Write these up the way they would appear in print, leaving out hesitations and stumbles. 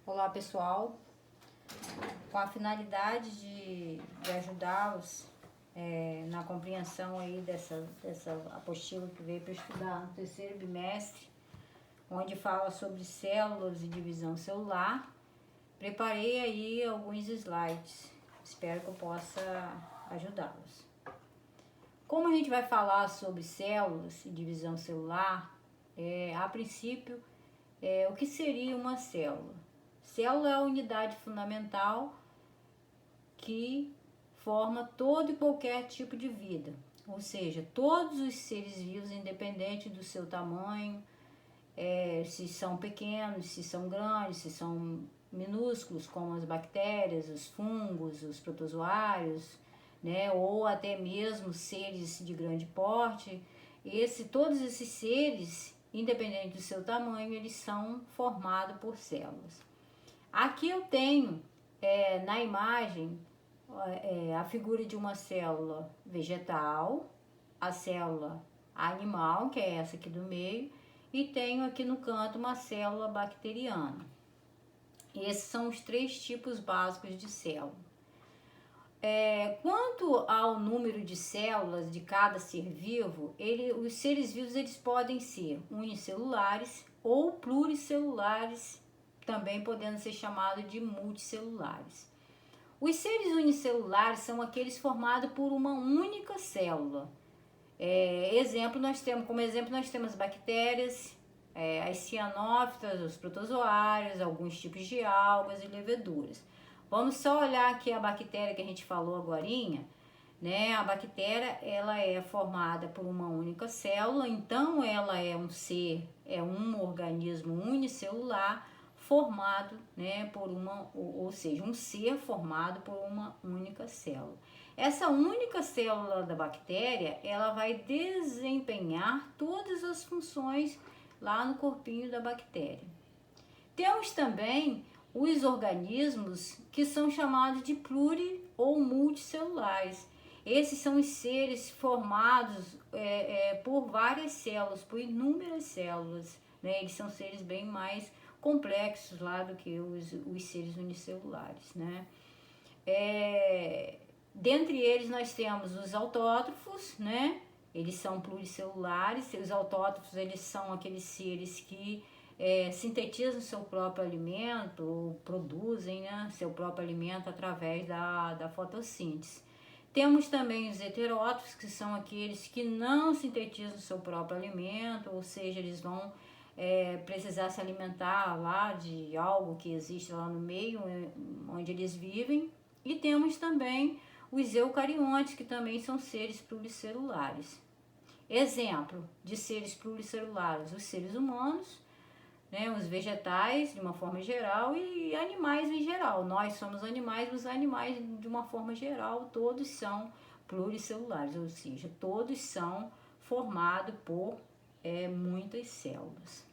Olá pessoal, com a finalidade de ajudá-los na compreensão aí dessa apostila que veio para estudar no terceiro bimestre, onde fala sobre células e divisão celular, preparei aí alguns slides, espero que eu possa ajudá-los. Como a gente vai falar sobre células e divisão celular, a princípio, o que seria uma célula? Célula é a unidade fundamental que forma todo e qualquer tipo de vida, ou seja, todos os seres vivos, independente do seu tamanho, se são pequenos, se são grandes, se são minúsculos, como as bactérias, os fungos, os protozoários, né, ou até mesmo seres de grande porte, todos esses seres, independente do seu tamanho, eles são formados por células. Aqui eu tenho na imagem a figura de uma célula vegetal, a célula animal, que é essa aqui do meio, e tenho aqui no canto uma célula bacteriana. Esses são os três tipos básicos de célula. Quanto ao número de células de cada ser vivo, os seres vivos eles podem ser unicelulares ou pluricelulares, também podendo ser chamados de multicelulares. Os seres unicelulares são aqueles formados por uma única célula. Como exemplo nós temos as bactérias, as cianófitas, os protozoários, alguns tipos de algas e leveduras. Vamos só olhar aqui a bactéria que a gente falou agorinha, né? A bactéria ela é formada por uma única célula, então ela é um organismo unicelular formado, né, ou seja, um ser formado por uma única célula. Essa única célula da bactéria, ela vai desempenhar todas as funções lá no corpinho da bactéria. Temos também os organismos que são chamados de pluri ou multicelulares. Esses são os seres formados por várias células, por inúmeras células, né? Eles são seres bem mais complexos lá do que os seres unicelulares, né? Dentre eles nós temos os autótrofos, né? Eles são pluricelulares. Os autótrofos eles são aqueles seres que sintetizam seu próprio alimento, ou produzem, né, seu próprio alimento através da fotossíntese. Temos também os heterótrofos, que são aqueles que não sintetizam seu próprio alimento, ou seja, eles vão precisar se alimentar lá de algo que existe lá no meio onde eles vivem. E temos também os eucariontes, que também são seres pluricelulares. Exemplo de seres pluricelulares: os seres humanos, né, os vegetais de uma forma geral e animais em geral. Nós somos animais, os animais de uma forma geral todos são pluricelulares, ou seja, todos são formados por muitas células.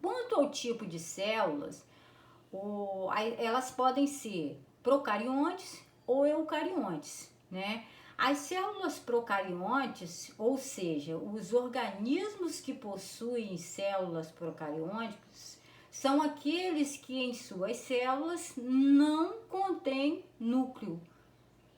Quanto ao tipo de células, elas podem ser procariontes ou eucariontes, né? As células procariontes, ou seja, os organismos que possuem células procariontes, são aqueles que em suas células não contêm núcleo,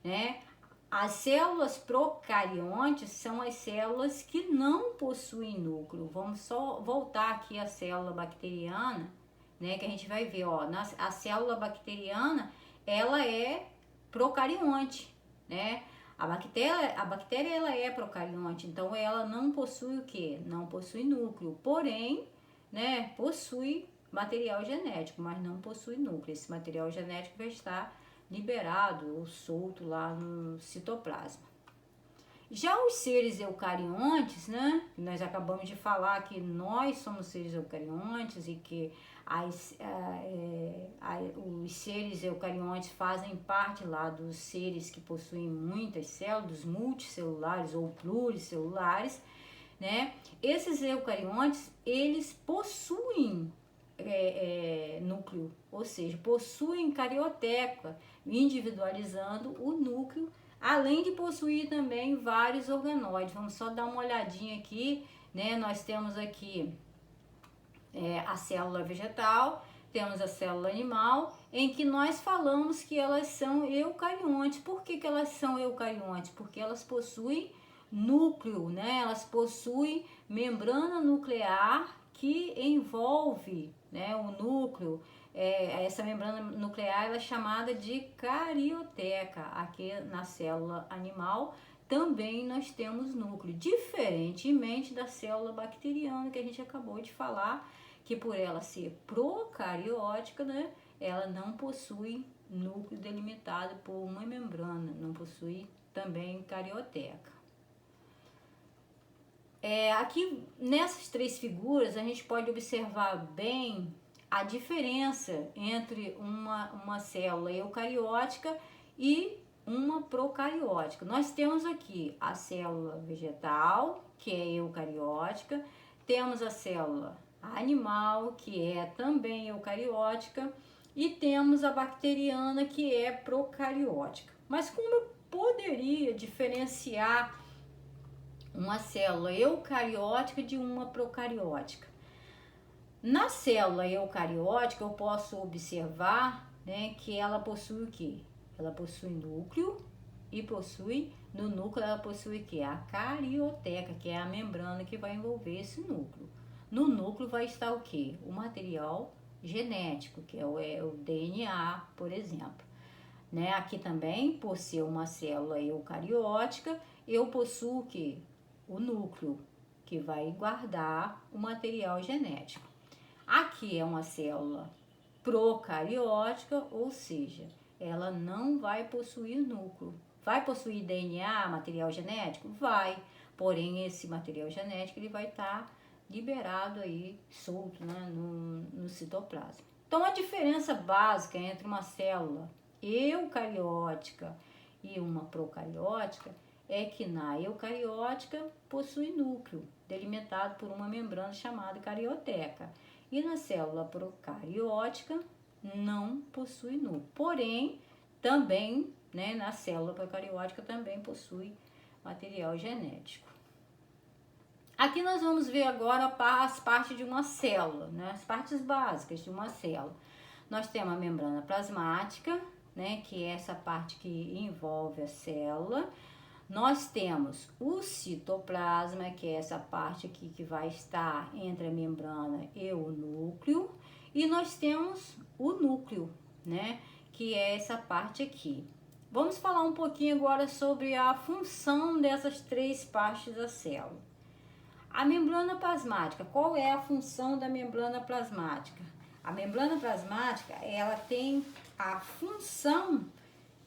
né? As células procariontes são as células que não possuem núcleo. Vamos só voltar aqui à célula bacteriana, né? Que a gente vai ver, ó, a célula bacteriana, ela é procarionte, né? A bactéria ela é procarionte, então ela não possui o quê? Não possui núcleo, porém, né, possui material genético, mas não possui núcleo. Esse material genético vai estar liberado ou solto lá no citoplasma. Já os seres eucariontes, né? Nós acabamos de falar que nós somos seres eucariontes e que os seres eucariontes fazem parte lá dos seres que possuem muitas células, dos multicelulares ou pluricelulares, né? Esses eucariontes, eles possuem núcleo, ou seja, possuem carioteca, individualizando o núcleo, além de possuir também vários organóides. Vamos só dar uma olhadinha aqui, né? Nós temos aqui a célula vegetal, temos a célula animal, em que nós falamos que elas são eucariontes. Por que que elas são eucariontes? Porque elas possuem núcleo, né? Elas possuem membrana nuclear que envolve, né, o núcleo. Essa membrana nuclear ela é chamada de carioteca. Aqui na célula animal também nós temos núcleo, diferentemente da célula bacteriana que a gente acabou de falar, que por ela ser procariótica, né, ela não possui núcleo delimitado por uma membrana, não possui também carioteca. Aqui nessas três figuras a gente pode observar bem a diferença entre uma célula eucariótica e uma procariótica. Nós temos aqui a célula vegetal, que é eucariótica, temos a célula animal, que é também eucariótica, e temos a bacteriana, que é procariótica. Mas como eu poderia diferenciar uma célula eucariótica de uma procariótica? Na célula eucariótica eu posso observar, né, que ela possui o quê? Ela possui núcleo e no núcleo ela possui o quê? A carioteca, que é a membrana que vai envolver esse núcleo. No núcleo vai estar o quê? O material genético, que é o DNA, por exemplo. Né? Aqui também, por ser uma célula eucariótica, eu possuo o quê? O núcleo, que vai guardar o material genético. Aqui é uma célula procariótica, ou seja, ela não vai possuir núcleo. Vai possuir DNA, material genético? Vai, porém esse material genético ele vai estar liberado aí, solto, né, no citoplasma. Então a diferença básica entre uma célula eucariótica e uma procariótica é que na eucariótica possui núcleo, delimitado por uma membrana chamada carioteca. E na célula procariótica não possui núcleo. Porém, também, né, na célula procariótica também possui material genético. Aqui nós vamos ver agora as partes de uma célula, né, as partes básicas de uma célula. Nós temos a membrana plasmática, né, que é essa parte que envolve a célula. Nós temos o citoplasma, que é essa parte aqui que vai estar entre a membrana e o núcleo. E nós temos o núcleo, né, que é essa parte aqui. Vamos falar um pouquinho agora sobre a função dessas três partes da célula. A membrana plasmática, qual é a função da membrana plasmática? A membrana plasmática, ela tem a função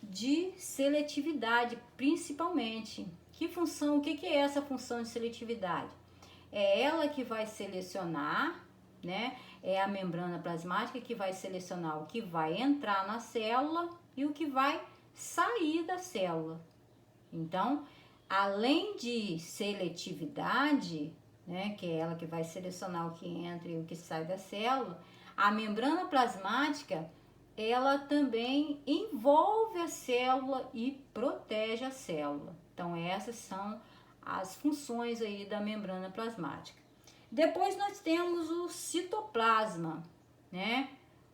de seletividade, principalmente. Que função, o que é essa função de seletividade? É ela que vai selecionar, né? É a membrana plasmática que vai selecionar o que vai entrar na célula e o que vai sair da célula. Então, além de seletividade, né, que é ela que vai selecionar o que entra e o que sai da célula, a membrana plasmática ela também envolve a célula e protege a célula. Então, essas são as funções aí da membrana plasmática. Depois nós temos o citoplasma, né?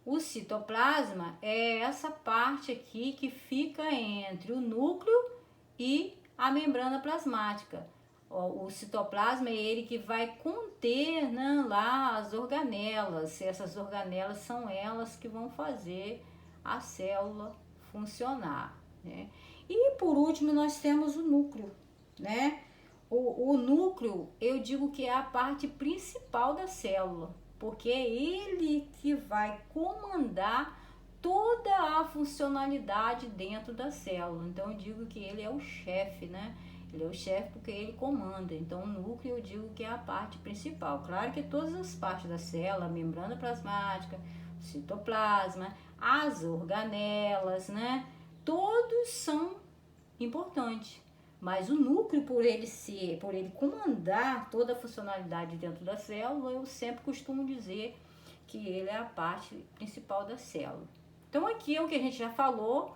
O citoplasma é essa parte aqui que fica entre o núcleo e a membrana plasmática. O citoplasma é ele que vai conter, né, lá as organelas. Essas organelas são elas que vão fazer a célula funcionar, né? E por último nós temos o núcleo, né? O núcleo eu digo que é a parte principal da célula, porque é ele que vai comandar toda a funcionalidade dentro da célula. Então eu digo que ele é o chefe, né? Ele é o chefe porque ele comanda. Então o núcleo eu digo que é a parte principal. Claro que todas as partes da célula, a membrana plasmática, o citoplasma, as organelas, né? Todos são importantes. Mas o núcleo, por ele comandar toda a funcionalidade dentro da célula, eu sempre costumo dizer que ele é a parte principal da célula. Então aqui é o que a gente já falou,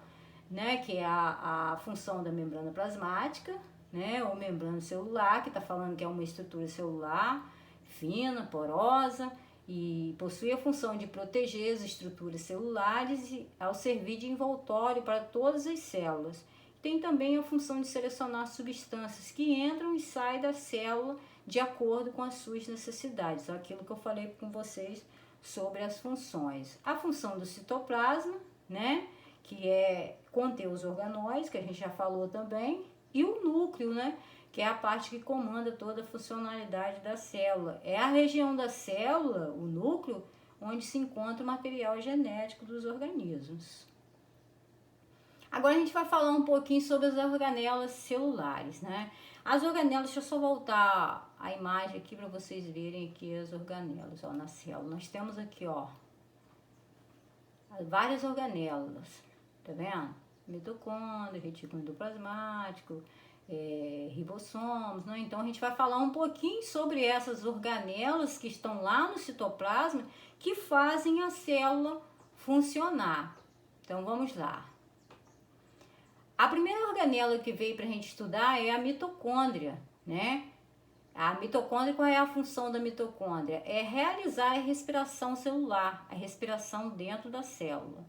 né, que é a função da membrana plasmática, né, ou membrana celular, que está falando que é uma estrutura celular fina, porosa, e possui a função de proteger as estruturas celulares ao servir de envoltório para todas as células. Tem também a função de selecionar substâncias que entram e saem da célula de acordo com as suas necessidades. Aquilo que eu falei com vocês sobre as funções. A função do citoplasma, né, que é conter os organóides, que a gente já falou também, e o núcleo, né, que é a parte que comanda toda a funcionalidade da célula. É a região da célula, o núcleo, onde se encontra o material genético dos organismos. Agora a gente vai falar um pouquinho sobre as organelas celulares, né? As organelas, deixa eu só voltar a imagem aqui para vocês verem aqui as organelas, ó, na célula. Nós temos aqui, ó, várias organelas, tá vendo? Mitocôndria, retículo endoplasmático, ribossomos, né? Então a gente vai falar um pouquinho sobre essas organelas que estão lá no citoplasma que fazem a célula funcionar. Então vamos lá. A primeira organela que veio para a gente estudar é a mitocôndria, né? A mitocôndria, qual é a função da mitocôndria? É realizar a respiração celular, a respiração dentro da célula.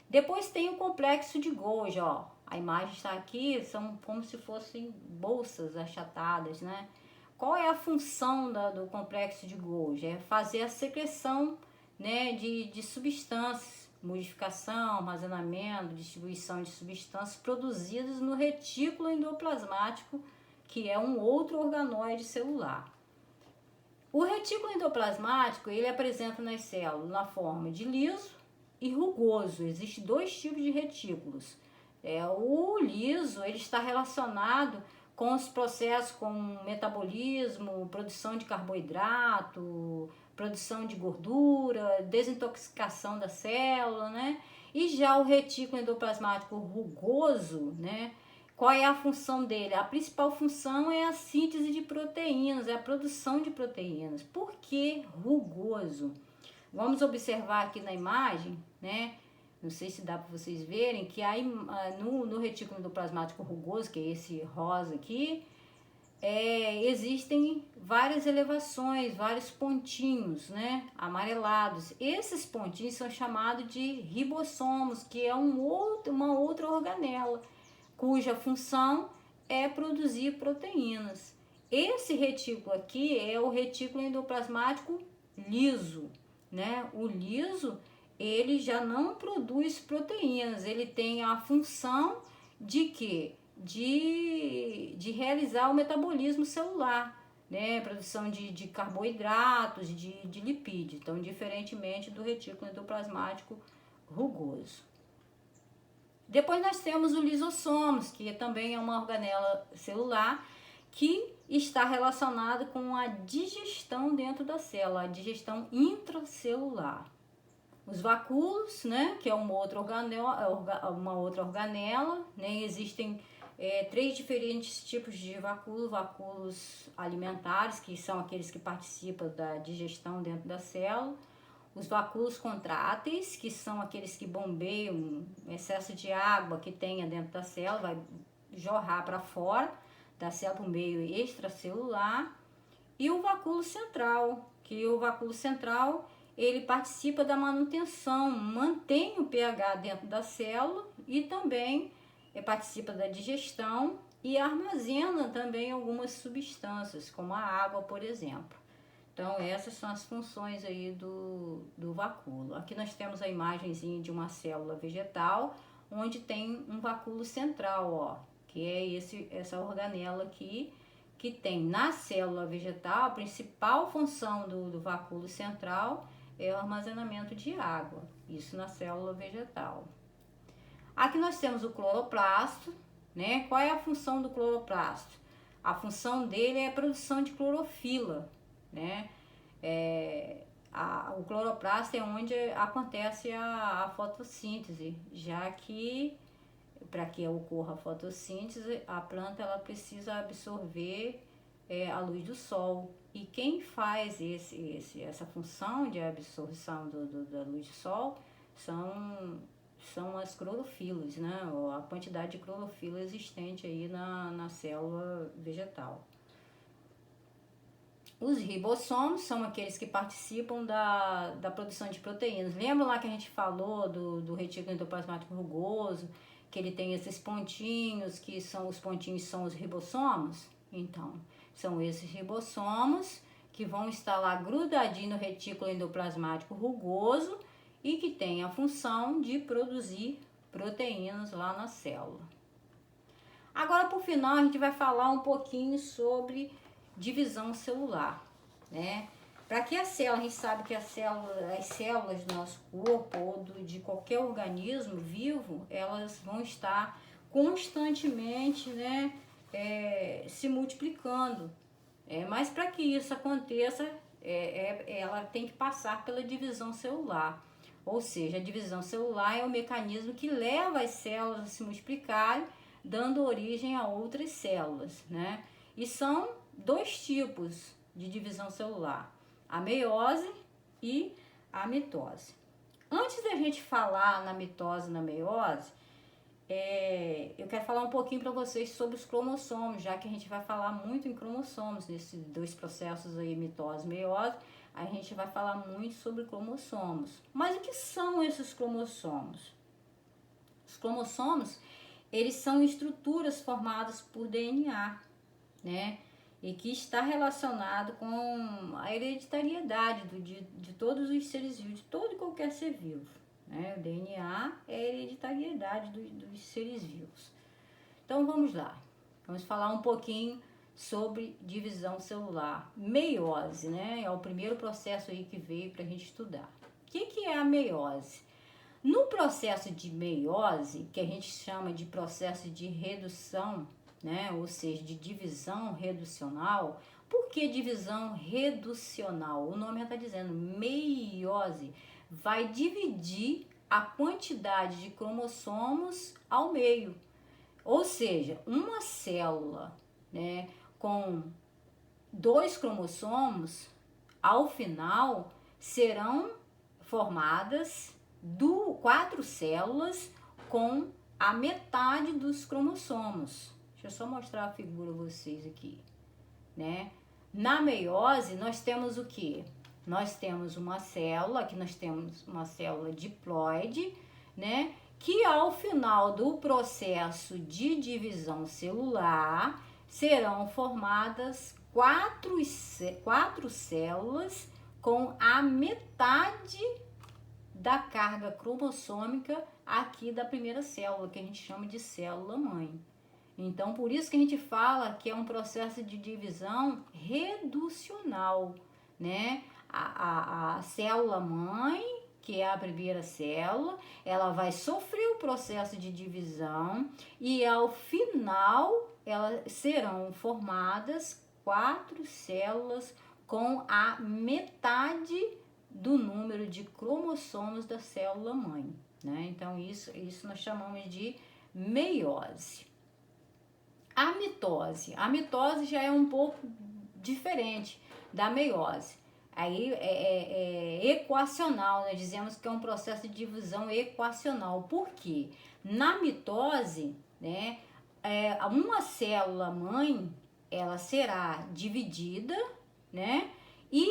Depois tem o complexo de Golgi, ó. A imagem está aqui, são como se fossem bolsas achatadas, né? Qual é a função do complexo de Golgi? É fazer a secreção, né, de substâncias, modificação, armazenamento, distribuição de substâncias produzidas no retículo endoplasmático, que é um outro organóide celular. O retículo endoplasmático, ele apresenta nas células na forma de liso e rugoso. Existem dois tipos de retículos. O liso, ele está relacionado com os processos como metabolismo, produção de carboidrato, produção de gordura, desintoxicação da célula, né? E já o retículo endoplasmático rugoso, né? Qual é a função dele? A principal função é a síntese de proteínas, é a produção de proteínas. Por que rugoso? Vamos observar aqui na imagem, né? Não sei se dá para vocês verem que aí no retículo endoplasmático rugoso, que é esse rosa aqui, existem várias elevações, vários pontinhos, né, amarelados. Esses pontinhos são chamados de ribossomos, que é uma outra organela, cuja função é produzir proteínas. Esse retículo aqui é o retículo endoplasmático liso, né? O liso, ele já não produz proteínas, ele tem a função de quê? De realizar o metabolismo celular, né? Produção de carboidratos, de lipídios, então diferentemente do retículo endoplasmático rugoso. Depois nós temos o lisossomos, que também é uma organela celular que está relacionado com a digestão dentro da célula, a digestão intracelular. Os vacúolos, né, que é uma outra organela, né, existem 3 diferentes tipos de vacúolos: vacúolos alimentares, que são aqueles que participam da digestão dentro da célula; os vacúolos contráteis, que são aqueles que bombeiam o excesso de água que tenha dentro da célula, vai jorrar para fora da célula para o meio extracelular; e o vacúolo central, que o vacúolo central ele participa da manutenção, mantém o pH dentro da célula e também participa da digestão e armazena também algumas substâncias, como a água, por exemplo. Então, essas são as funções aí do vacúolo. Aqui nós temos a imagenzinha de uma célula vegetal, onde tem um vacúolo central, ó, que é essa organela aqui, que tem na célula vegetal, a principal função do vacúolo central é o armazenamento de água, isso na célula vegetal. Aqui nós temos o cloroplasto, né? Qual é a função do cloroplasto? A função dele é a produção de clorofila, né? O cloroplasto é onde acontece a fotossíntese, já que para que ocorra a fotossíntese, a planta ela precisa absorver a luz do sol. E quem faz essa função de absorção da luz do sol são as clorofilas, né? A quantidade de clorofila existente aí na célula vegetal. Os ribossomos são aqueles que participam da produção de proteínas. Lembra lá que a gente falou do retículo endoplasmático rugoso, que ele tem esses pontinhos, que são os pontinhos são os ribossomos? Então, são esses ribossomos que vão estar lá grudadinho no retículo endoplasmático rugoso e que tem a função de produzir proteínas lá na célula. Agora, por final, a gente vai falar um pouquinho sobre divisão celular, né? Para que a célula, a gente sabe que as células do nosso corpo ou de qualquer organismo vivo, elas vão estar constantemente, né, se multiplicando. Mas para que isso aconteça, ela tem que passar pela divisão celular. Ou seja, a divisão celular é o mecanismo que leva as células a se multiplicarem, dando origem a outras células, né? E são dois tipos de divisão celular, a meiose e a mitose. Antes da gente falar na mitose e na meiose, eu quero falar um pouquinho para vocês sobre os cromossomos, já que a gente vai falar muito em cromossomos, nesses dois processos aí, mitose e meiose, a gente vai falar muito sobre cromossomos. Mas o que são esses cromossomos? Os cromossomos, eles são estruturas formadas por DNA, né? E que está relacionado com a hereditariedade de todos os seres vivos, de todo e qualquer ser vivo, né? O DNA é a hereditariedade dos seres vivos. Então vamos lá, vamos falar um pouquinho sobre divisão celular. Meiose, né? É o primeiro processo aí que veio para a gente estudar. O que é a meiose? No processo de meiose, que a gente chama de processo de redução, né? Ou seja, de divisão reducional. Por que divisão reducional? O nome já está dizendo, meiose. Vai dividir a quantidade de cromossomos ao meio. Ou seja, uma célula, né, com 2 cromossomos, ao final serão formadas 4 células com a metade dos cromossomos. Deixa eu só mostrar a figura a vocês aqui, né? Na meiose, nós temos o que? Nós temos uma célula, aqui nós temos uma célula diploide, né? Que ao final do processo de divisão celular, serão formadas 4 células com a metade da carga cromossômica aqui da primeira célula, que a gente chama de célula-mãe. Então, por isso que a gente fala que é um processo de divisão reducional, né? A célula-mãe, que é a primeira célula, ela vai sofrer o processo de divisão e ao final elas serão formadas 4 células com a metade do número de cromossomos da célula-mãe, né? Então, isso nós chamamos de meiose. A mitose já é um pouco diferente da meiose. Aí é equacional, nós dizemos que é um processo de divisão equacional. Por quê? Na mitose, né, uma célula mãe, ela será dividida, né, e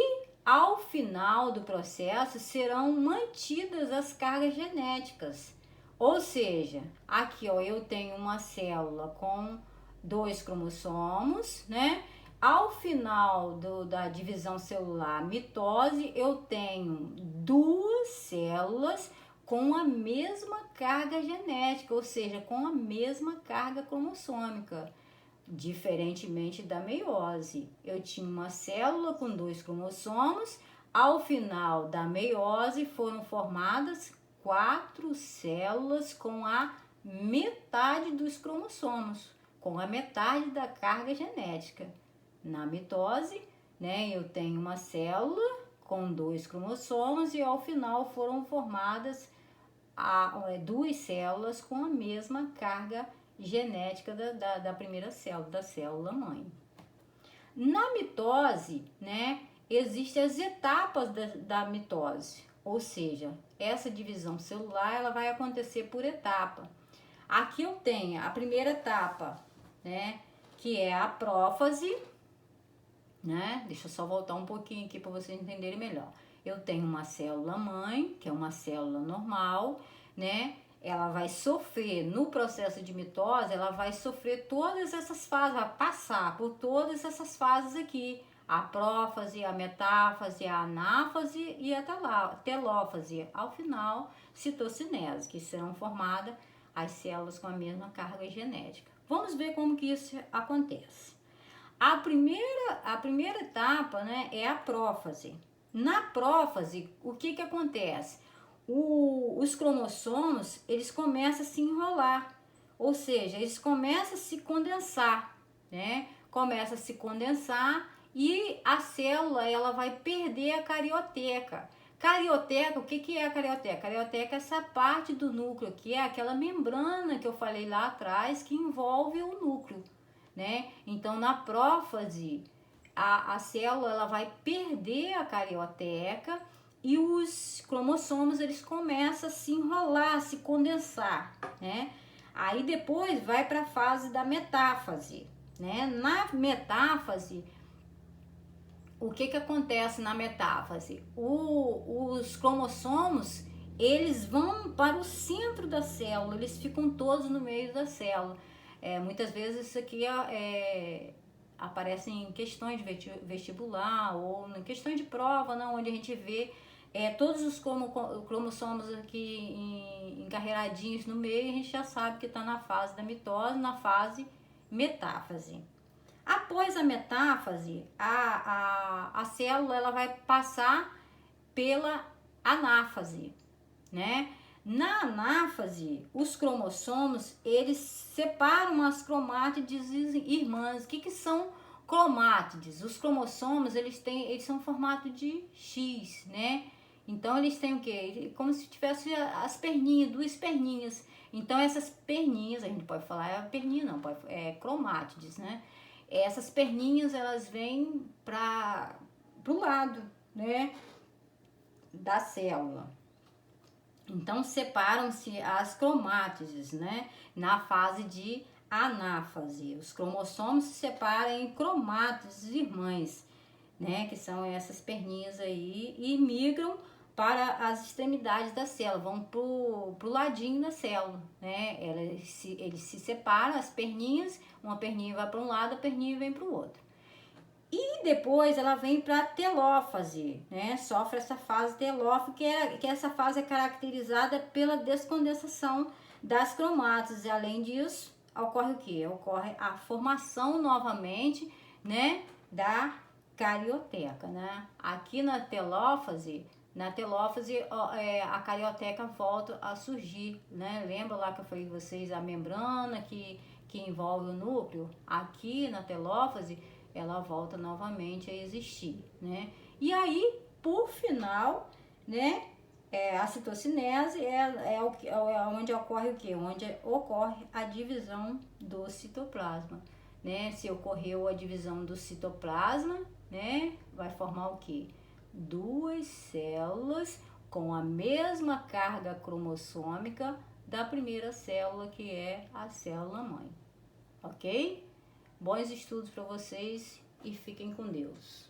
ao final do processo serão mantidas as cargas genéticas. Ou seja, aqui ó, eu tenho uma célula com 2 cromossomos, né? Ao final da divisão celular mitose, eu tenho 2 células com a mesma carga genética, ou seja, com a mesma carga cromossômica. Diferentemente da meiose, eu tinha uma célula com 2 cromossomos, ao final da meiose foram formadas 4 células com a metade dos cromossomos, com a metade da carga genética. Na mitose, né, eu tenho uma célula com 2 cromossomos e ao final foram formadas 2 células com a mesma carga genética da primeira célula, da célula-mãe. Na mitose, né, existem as etapas da mitose, ou seja, essa divisão celular ela vai acontecer por etapa. Aqui eu tenho a primeira etapa, né, que é a prófase, né? Deixa eu só voltar um pouquinho aqui para vocês entenderem melhor. Eu tenho uma célula mãe, que é uma célula normal, né? Ela vai sofrer, no processo de mitose, ela vai sofrer todas essas fases, vai passar por todas essas fases aqui. A prófase, a metáfase, a anáfase e a telófase. Ao final, citocinese, que serão formadas as células com a mesma carga genética. Vamos ver como que isso acontece. A primeira etapa, né, é a prófase. Na prófase, o que acontece? Os cromossomos, eles começam a se enrolar, ou seja, eles começam a se condensar, né? Começa a se condensar e a célula, ela vai perder a carioteca. Carioteca, o que é a carioteca? A carioteca é essa parte do núcleo, que é aquela membrana que eu falei lá atrás, que envolve o núcleo, né? Então, na prófase, a célula, ela vai perder a carioteca e os cromossomos, eles começam a se enrolar, a se condensar, né? Aí depois vai para a fase da metáfase, né? Na metáfase, o que acontece na metáfase? Os cromossomos, eles vão para o centro da célula, eles ficam todos no meio da célula. Muitas vezes isso aqui aparece em questões de vestibular ou em questões de prova, não, onde a gente vê todos os cromossomos aqui encarreiradinhos no meio, a gente já sabe que está na fase da mitose, na fase metáfase. Após a metáfase, a célula, ela vai passar pela anáfase, né? Na anáfase, os cromossomos, eles separam as cromátides irmãs. O que são cromátides? Os cromossomos, eles são em formato de X, né? Então, eles têm o quê? Como se tivesse as perninhas, duas perninhas. Então, essas perninhas, a gente pode falar, perninha não, cromátides, né? Essas perninhas, elas vêm para o lado, né, da célula. Então, separam-se as cromátides, né, na fase de anáfase. Os cromossomos se separam em cromátides irmãs, né, que são essas perninhas aí, e migram para as extremidades da célula, vão pro ladinho da célula, né? Eles se separam, as perninhas, uma perninha vai para um lado, a perninha vem para o outro. E depois ela vem para a telófase, né? Sofre essa fase telófase, que essa fase é caracterizada pela descondensação das cromátides. E além disso, ocorre o quê? Ocorre a formação novamente, né, da carioteca, né? Aqui na telófase, a carioteca volta a surgir, né? Lembra lá que eu falei com vocês a membrana que envolve o núcleo? Aqui na telófase, ela volta novamente a existir, né? E aí, por final, né, a citocinese é onde ocorre o quê? Onde ocorre a divisão do citoplasma, né? Se ocorreu a divisão do citoplasma, né, vai formar o quê? Duas células com a mesma carga cromossômica da primeira célula, que é a célula mãe, ok? Bons estudos para vocês e fiquem com Deus.